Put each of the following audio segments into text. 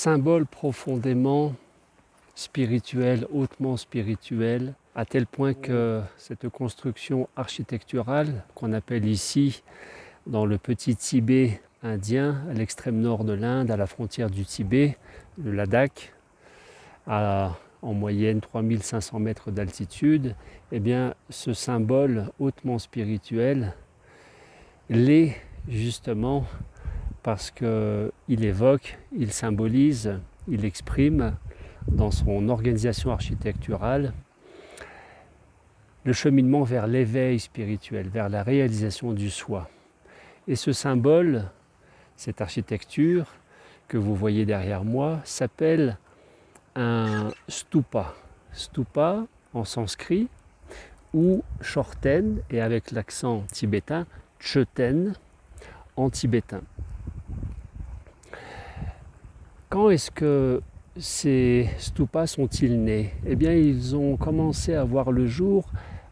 symbole profondément spirituel, hautement spirituel, à tel point que cette construction architecturale qu'on appelle ici, dans le petit Tibet indien, à l'extrême nord de l'Inde, à la frontière du Tibet, le Ladakh, à en moyenne 3500 mètres d'altitude, eh bien ce symbole hautement spirituel l'est justement parce qu'il évoque, il symbolise, il exprime dans son organisation architecturale le cheminement vers l'éveil spirituel, vers la réalisation du soi. Et ce symbole, cette architecture que vous voyez derrière moi, s'appelle un stupa. Stupa en sanskrit ou shorten, et avec l'accent tibétain, chöten en tibétain. Quand est-ce que ces stupas sont-ils nés? Eh bien, ils ont commencé à voir le jour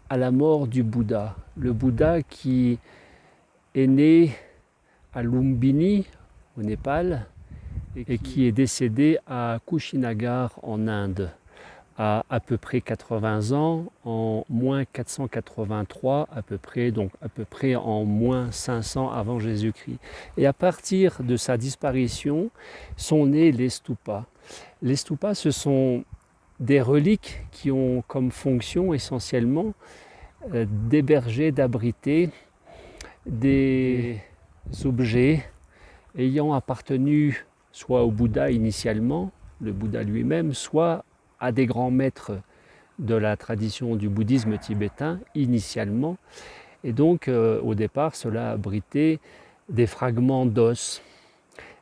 à la mort du Bouddha. Le Bouddha qui est né à Lumbini, au Népal, et qui est décédé à Kushinagar en Inde, à peu près 80 ans, en moins 483 à peu près, donc à peu près en moins 500 avant Jésus-Christ. Et à partir de sa disparition, sont nés les stupas. Les stupas, ce sont des reliques qui ont comme fonction essentiellement d'héberger, d'abriter des objets ayant appartenu soit au Bouddha initialement, le Bouddha lui-même, soit à des grands maîtres de la tradition du bouddhisme tibétain initialement. Et donc au départ, cela abritait des fragments d'os,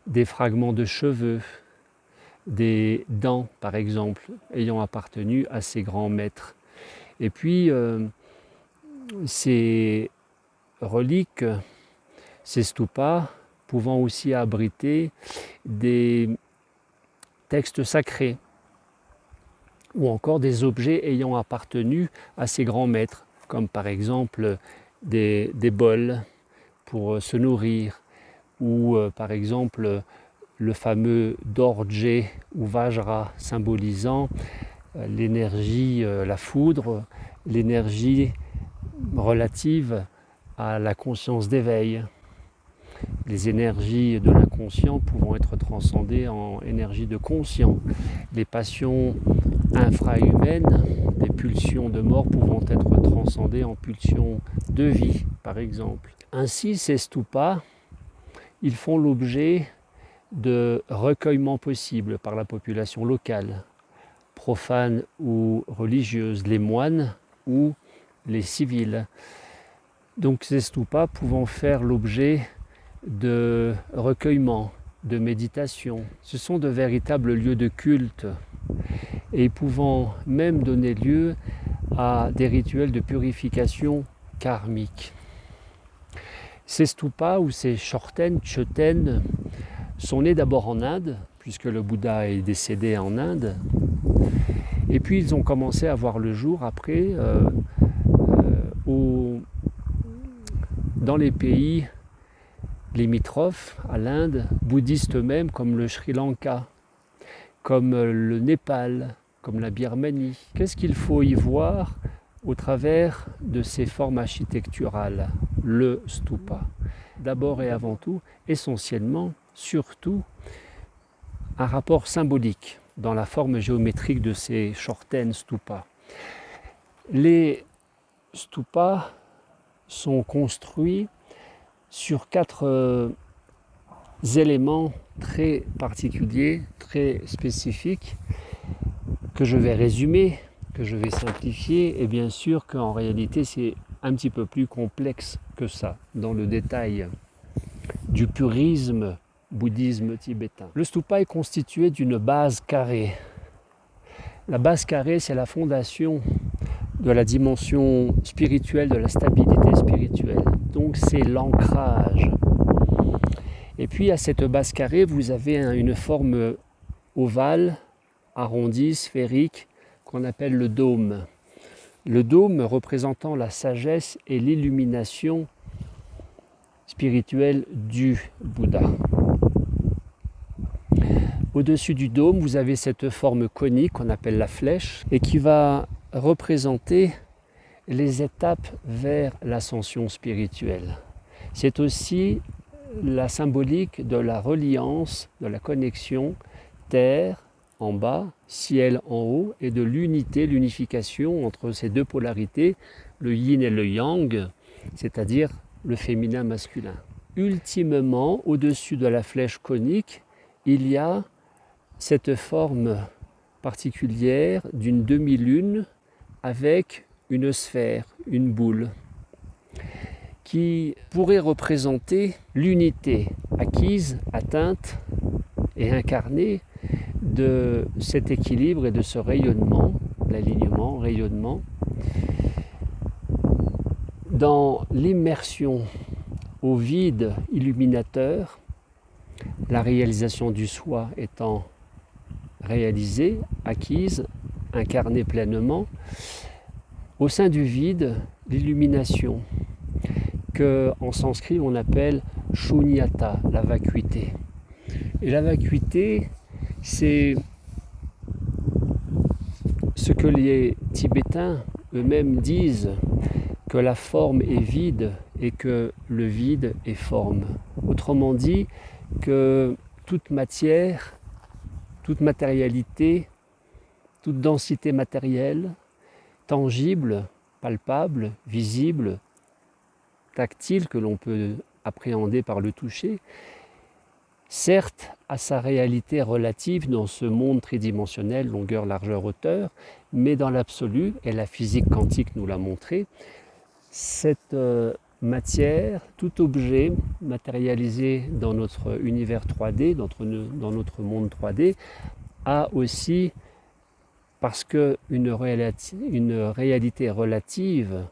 des fragments de cheveux, des dents par exemple, ayant appartenu à ces grands maîtres. Et puis ces reliques, ces stupas, pouvant aussi abriter des textes sacrés ou encore des objets ayant appartenu à ces grands maîtres, comme par exemple des bols pour se nourrir, ou par exemple le fameux dorje ou vajra, symbolisant l'énergie, la foudre, l'énergie relative à la conscience d'éveil. Les énergies de l'inconscient pouvant être transcendées en énergie de conscient. Les passions infrahumaines, les pulsions de mort pouvant être transcendées en pulsions de vie, par exemple. Ainsi, ces stupas, ils font l'objet de recueillements possibles par la population locale, profane ou religieuse, les moines ou les civils. Donc ces stupas pouvant faire l'objet de recueillement, de méditation. Ce sont de véritables lieux de culte et pouvant même donner lieu à des rituels de purification karmique. Ces stupas ou ces shorten, chöten sont nés d'abord en Inde, puisque le Bouddha est décédé en Inde, et puis ils ont commencé à voir le jour après dans les pays limitrophes à l'Inde, bouddhistes eux-mêmes, comme le Sri Lanka, comme le Népal, comme la Birmanie. Qu'est-ce qu'il faut y voir au travers de ces formes architecturales? Le stupa. D'abord et avant tout, essentiellement, surtout, un rapport symbolique dans la forme géométrique de ces shorten stupas. Les stupas sont construits sur 4 éléments très particuliers, très spécifiques, que je vais résumer, que je vais simplifier, et bien sûr qu'en réalité c'est un petit peu plus complexe que ça, dans le détail du purisme bouddhisme tibétain. Le stupa est constitué d'une base carrée. La base carrée, c'est la fondation de la dimension spirituelle, de la stabilité spirituelle. Donc c'est l'ancrage. Et puis à cette base carrée, vous avez une forme ovale, arrondie, sphérique, qu'on appelle le dôme. Le dôme représentant la sagesse et l'illumination spirituelle du Bouddha. Au-dessus du dôme, vous avez cette forme conique qu'on appelle la flèche et qui va représenter les étapes vers l'ascension spirituelle. C'est aussi la symbolique de la reliance, de la connexion terre en bas, ciel en haut, et de l'unité, l'unification entre ces deux polarités, le yin et le yang, c'est-à-dire le féminin masculin. Ultimement, au-dessus de la flèche conique, il y a cette forme particulière d'une demi-lune avec une sphère, une boule, qui pourrait représenter l'unité acquise, atteinte et incarnée de cet équilibre et de ce rayonnement, l'alignement, rayonnement, dans l'immersion au vide illuminateur, la réalisation du soi étant réalisée, acquise, incarnée pleinement, au sein du vide, l'illumination, que en sanskrit on appelle shunyata, la vacuité. Et la vacuité, c'est ce que les Tibétains eux-mêmes disent, que la forme est vide et que le vide est forme. Autrement dit, que toute matière, toute matérialité, toute densité matérielle, tangible, palpable, visible, tactile, que l'on peut appréhender par le toucher, certes à sa réalité relative dans ce monde tridimensionnel, longueur, largeur, hauteur, mais dans l'absolu, et la physique quantique nous l'a montré, cette matière, tout objet matérialisé dans notre univers 3D, dans notre monde 3D, a aussi, parce qu'une réalité relative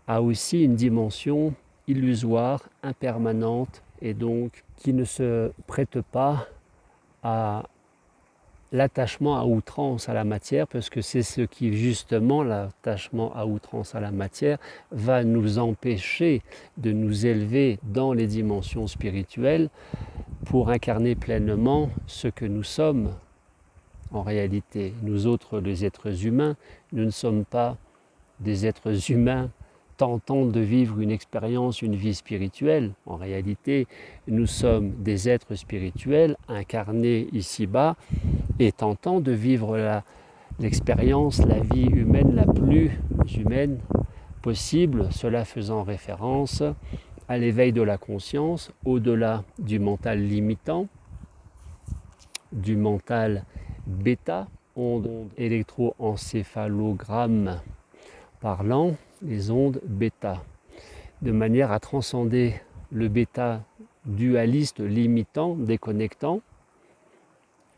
a aussi une dimension illusoire, impermanente, et donc qui ne se prête pas à l'attachement à outrance à la matière, parce que c'est ce qui, justement, l'attachement à outrance à la matière, va nous empêcher de nous élever dans les dimensions spirituelles pour incarner pleinement ce que nous sommes en réalité. Nous autres, les êtres humains, nous ne sommes pas des êtres humains tentant de vivre une expérience, une vie spirituelle. En réalité, nous sommes des êtres spirituels incarnés ici-bas et tentant de vivre l'expérience, la vie humaine la plus humaine possible, cela faisant référence à l'éveil de la conscience au-delà du mental limitant, du mental bêta, ondes électroencéphalogramme parlant, les ondes bêta, de manière à transcender le bêta dualiste, limitant, déconnectant,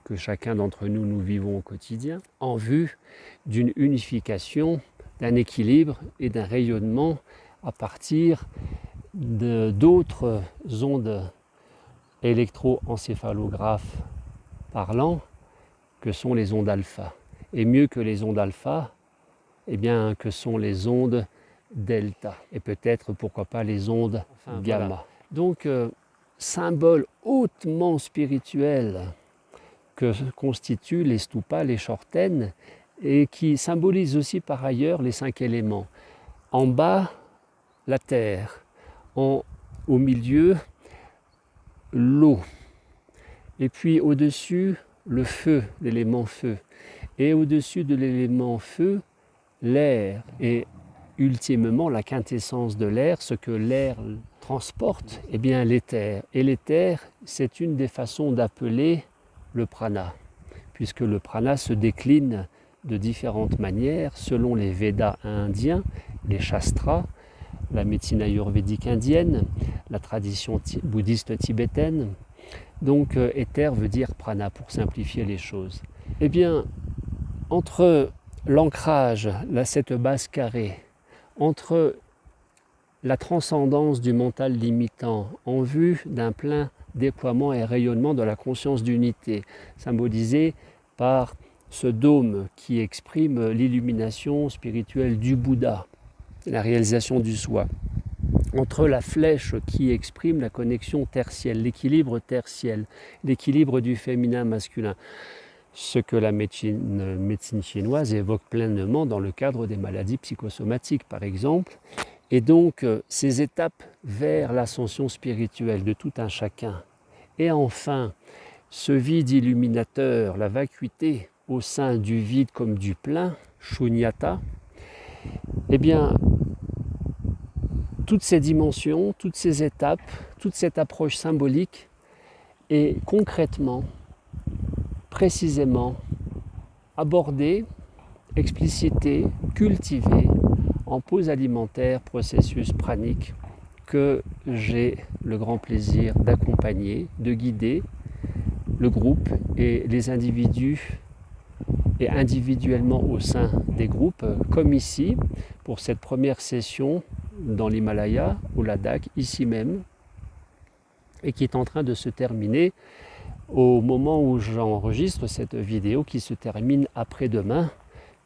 que chacun d'entre nous, nous vivons au quotidien, en vue d'une unification, d'un équilibre et d'un rayonnement à partir d'autres ondes électroencéphalographes parlant, que sont les ondes alpha. Et mieux que les ondes alpha, eh bien, que sont les ondes delta. Et peut-être, pourquoi pas, les ondes gamma. Voilà. Donc, symbole hautement spirituel que constituent les stupas, les chortènes, et qui symbolisent aussi par ailleurs les 5 éléments. En bas, la terre. Au milieu, l'eau. Et puis au-dessus, le feu, l'élément feu. Et au-dessus de l'élément feu, l'air. Et ultimement, la quintessence de l'air, ce que l'air transporte, eh bien l'éther. Et l'éther, c'est une des façons d'appeler le prana, puisque le prana se décline de différentes manières selon les Védas indiens, les Shastras, la médecine ayurvédique indienne, la tradition bouddhiste tibétaine. Donc éther veut dire prana pour simplifier les choses. Eh bien, entre l'ancrage, cette base carrée, entre la transcendance du mental limitant en vue d'un plein déploiement et rayonnement de la conscience d'unité, symbolisé par ce dôme qui exprime l'illumination spirituelle du Bouddha, la réalisation du soi. entre la flèche qui exprime la connexion tertielle, l'équilibre tertiel, l'équilibre du féminin masculin, ce que la médecine chinoise évoque pleinement dans le cadre des maladies psychosomatiques par exemple. Et donc ces étapes vers l'ascension spirituelle de tout un chacun. Et enfin, ce vide illuminateur, la vacuité au sein du vide comme du plein, shunyata, eh bien, toutes ces dimensions, toutes ces étapes, toute cette approche symbolique est concrètement, précisément abordée, explicitée, cultivée en pause alimentaire, processus pranique que j'ai le grand plaisir d'accompagner, de guider le groupe et les individus et individuellement au sein des groupes, comme ici, pour cette première session dans l'Himalaya, au Ladakh, ici même, et qui est en train de se terminer au moment où j'enregistre cette vidéo, qui se termine après-demain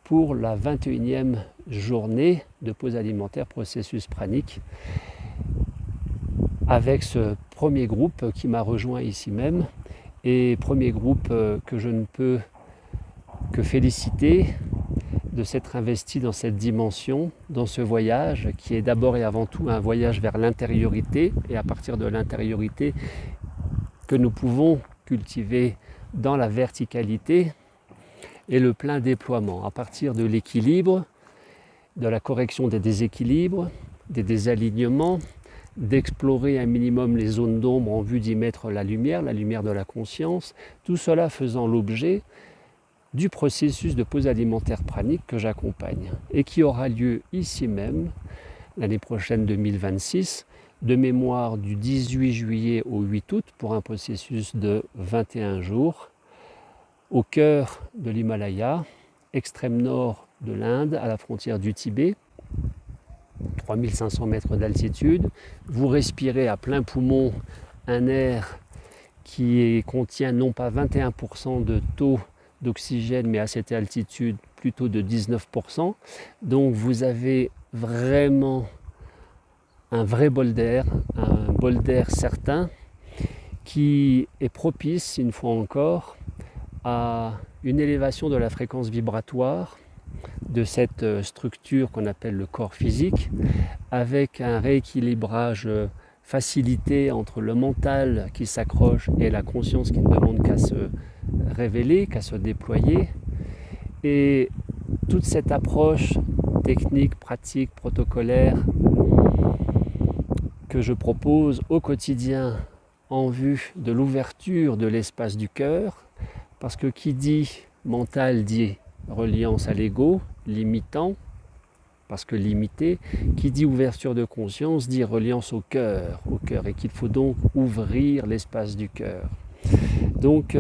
pour la 21e journée de pause alimentaire processus pranique, avec ce premier groupe qui m'a rejoint ici même, et premier groupe que je ne peux que féliciter de s'être investi dans cette dimension, dans ce voyage qui est d'abord et avant tout un voyage vers l'intériorité, et à partir de l'intériorité que nous pouvons cultiver dans la verticalité et le plein déploiement, à partir de l'équilibre, de la correction des déséquilibres, des désalignements, d'explorer un minimum les zones d'ombre en vue d'y mettre la lumière de la conscience, tout cela faisant l'objet du processus de pause alimentaire pranique que j'accompagne et qui aura lieu ici même l'année prochaine 2026, de mémoire du 18 juillet au 8 août pour un processus de 21 jours au cœur de l'Himalaya, extrême nord de l'Inde, à la frontière du Tibet, 3500 mètres d'altitude. Vous respirez à plein poumon un air qui contient non pas 21% de taux d'oxygène, mais à cette altitude plutôt de 19%. Donc vous avez vraiment un vrai bol d'air, un bol d'air certain qui est propice, une fois encore, à une élévation de la fréquence vibratoire de cette structure qu'on appelle le corps physique, avec un rééquilibrage facilité entre le mental qui s'accroche et la conscience qui ne demande qu'à se révéler, qu'à se déployer. Et toute cette approche technique, pratique, protocolaire que je propose au quotidien en vue de l'ouverture de l'espace du cœur, parce que qui dit mental dit reliance à l'ego, limitant, parce que limité, qui dit ouverture de conscience dit reliance au cœur, et qu'il faut donc ouvrir l'espace du cœur. Donc,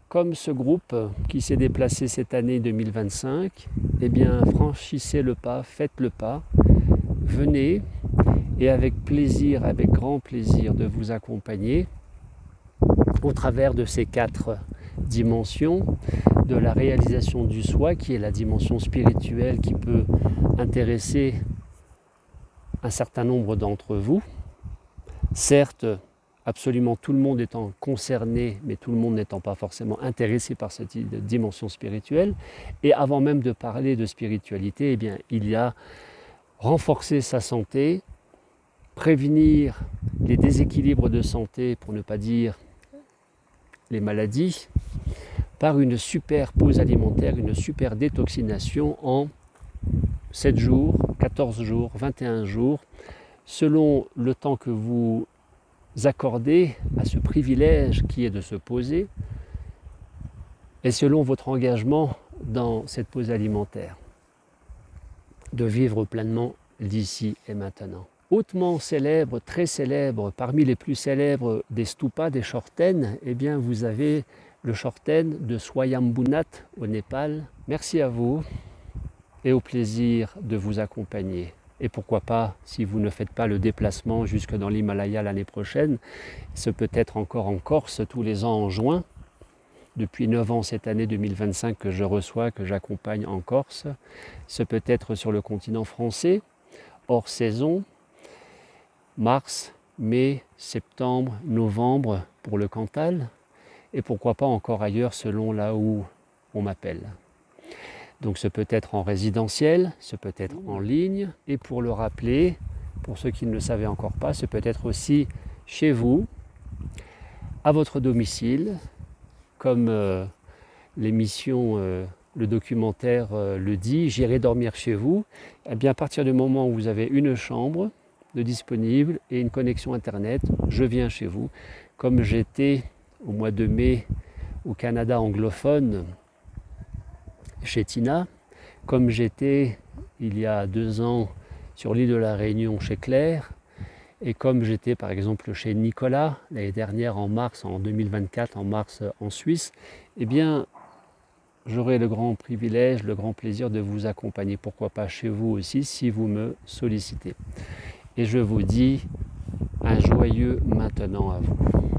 comme ce groupe qui s'est déplacé cette année 2025, eh bien, franchissez le pas, faites le pas, venez, et avec plaisir, avec grand plaisir de vous accompagner au travers de ces 4 dimensions de la réalisation du soi, qui est la dimension spirituelle qui peut intéresser un certain nombre d'entre vous. Certes, absolument tout le monde étant concerné, mais tout le monde n'étant pas forcément intéressé par cette dimension spirituelle. Et avant même de parler de spiritualité, eh bien, il y a renforcer sa santé, prévenir les déséquilibres de santé, pour ne pas dire les maladies, par une super pause alimentaire, une super détoxination en 7 jours, 14 jours, 21 jours, selon le temps que vous accordez à ce privilège qui est de se poser et selon votre engagement dans cette pause alimentaire, de vivre pleinement l'ici et maintenant. Hautement célèbre, très célèbre, parmi les plus célèbres des stupas, des shorten, eh bien vous avez le shorten de Swayambhunath au Népal. Merci à vous et au plaisir de vous accompagner. Et pourquoi pas, si vous ne faites pas le déplacement jusque dans l'Himalaya l'année prochaine, ce peut être encore en Corse tous les ans en juin. Depuis 9 ans cette année 2025 que je reçois, que j'accompagne en Corse. Ce peut être sur le continent français, hors saison. mars, mai, septembre, novembre pour le Cantal, et pourquoi pas encore ailleurs selon là où on m'appelle. Donc ce peut être en résidentiel, ce peut être en ligne, et pour le rappeler, pour ceux qui ne le savaient encore pas, ce peut être aussi chez vous, à votre domicile, comme l'émission, le documentaire le dit, j'irai dormir chez vous. Eh bien, à partir du moment où vous avez une chambre de disponible et une connexion internet, je viens chez vous. Comme j'étais au mois de mai au Canada anglophone chez Tina, comme j'étais il y a 2 ans sur l'île de la Réunion chez Claire, et comme j'étais par exemple chez Nicolas l'année dernière en mars, en 2024, en mars en Suisse, eh bien j'aurai le grand privilège, le grand plaisir de vous accompagner, pourquoi pas chez vous aussi si vous me sollicitez. Et je vous dis un joyeux maintenant à vous.